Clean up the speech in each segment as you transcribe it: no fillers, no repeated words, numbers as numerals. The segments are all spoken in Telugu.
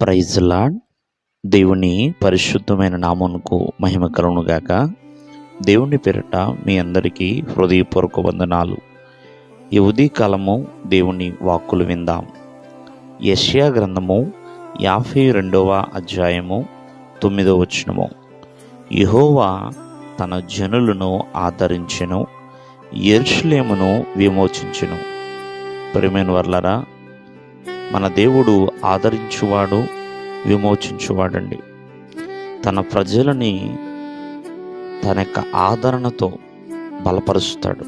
Praise lord. దేవుని పరిశుద్ధమైన నామమునకు మహిమ కలుగును గాక. దేవుని పేరిట మీ అందరికీ హృదయపూర్వక వందనాలు. ఈ ఉదయకాలము దేవుని వాక్కులు విందాం. యెషయా గ్రంథము 52వ అధ్యాయము 9వ వచనము. యెహోవా తన జనులను ఆదరించెను, యెరూషలేమును విమోచించెను. ప్రియమైన వర్లారా, మన దేవుడు ఆదరించువాడు, విమోచించువాడండి. తన ప్రజలని తన యొక్క ఆదరణతో బలపరుస్తాడు.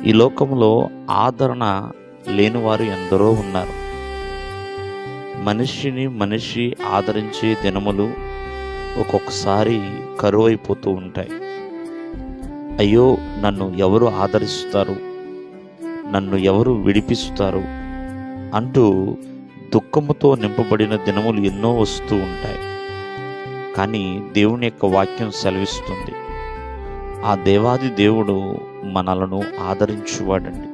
ఈ లోకంలో ఆదరణ లేనివారు ఎందరో ఉన్నారు. మనిషి ఆదరించే దినములు ఒక్కొక్కసారి కరువైపోతూ ఉంటాయి. అయ్యో, నన్ను ఎవరు ఆదరిస్తారు, నన్ను ఎవరు విడిపిస్తారు అంటూ దుఃఖముతో నింపబడిన దినములు ఎన్నో వస్తూ ఉంటాయి. కానీ దేవుని యొక్క వాక్యం సెలవిస్తుంది, ఆ దేవాది దేవుడు మనలను ఆదరించువాడండి.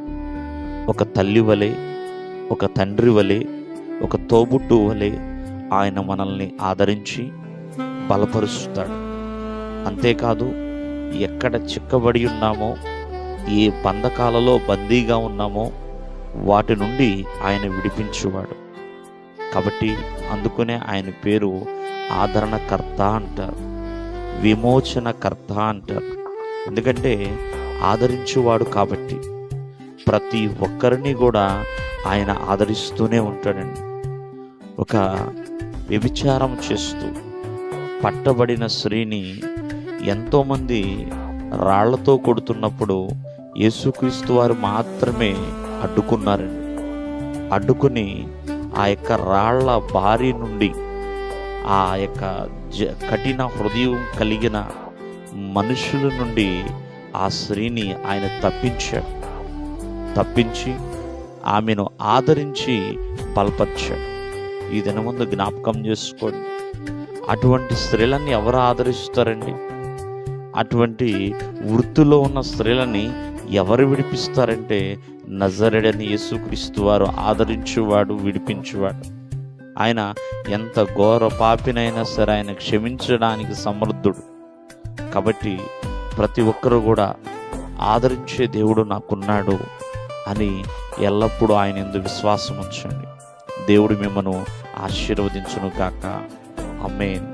ఒక తల్లి వలె, ఒక తండ్రి వలె, ఒక తోబుట్టు వలె ఆయన మనల్ని ఆదరించి బలపరుస్తాడు. అంతేకాదు, ఎక్కడ చిక్కబడి ఉన్నామో, ఏ బంధకాలలో బందీగా ఉన్నామో వాటి నుండి ఆయన విడిపించువాడు. కాబట్టి అందుకునే ఆయన పేరు ఆదరణకర్త అంటారు, విమోచనకర్త అంటారు. ఎందుకంటే ఆదరించువాడు కాబట్టి ప్రతి ఒక్కరిని కూడా ఆయన ఆదరిస్తూనే ఉంటాడండి. ఒక వ్యభిచారం చేస్తూ పట్టబడిన స్త్రీని ఎంతోమంది రాళ్లతో కొడుతున్నప్పుడు యేసుక్రీస్తు వారు మాత్రమే అడ్డుకున్నారండి. అడ్డుకుని ఆ యొక్క రాళ్ల బారి నుండి, ఆ యొక్క కఠిన హృదయం కలిగిన మనుషుల నుండి ఆ స్త్రీని ఆయన తప్పించి ఆమెను ఆదరించి బలపరిచాడు. ఈ దినముందు జ్ఞాపకం చేసుకోండి, అటువంటి స్త్రీలని ఎవరు ఆదరిస్తారండి? అటువంటి వృత్తిలో ఉన్న స్త్రీలని ఎవరు విడిపిస్తారంటే నజరేయుడైన యేసుక్రీస్తు వారు ఆదరించువాడు, విడిపించువాడు. ఆయన ఎంత ఘోర పాపినైనా సరే ఆయన క్షమించడానికి సమర్థుడు. కాబట్టి ప్రతి ఒక్కరూ కూడా ఆదరించే దేవుడు నాకున్నాడు అని ఎల్లప్పుడూ ఆయన యందు విశ్వాసం ఉంచండి. దేవుడు మిమ్మను ఆశీర్వదించును గాక. ఆమేన్.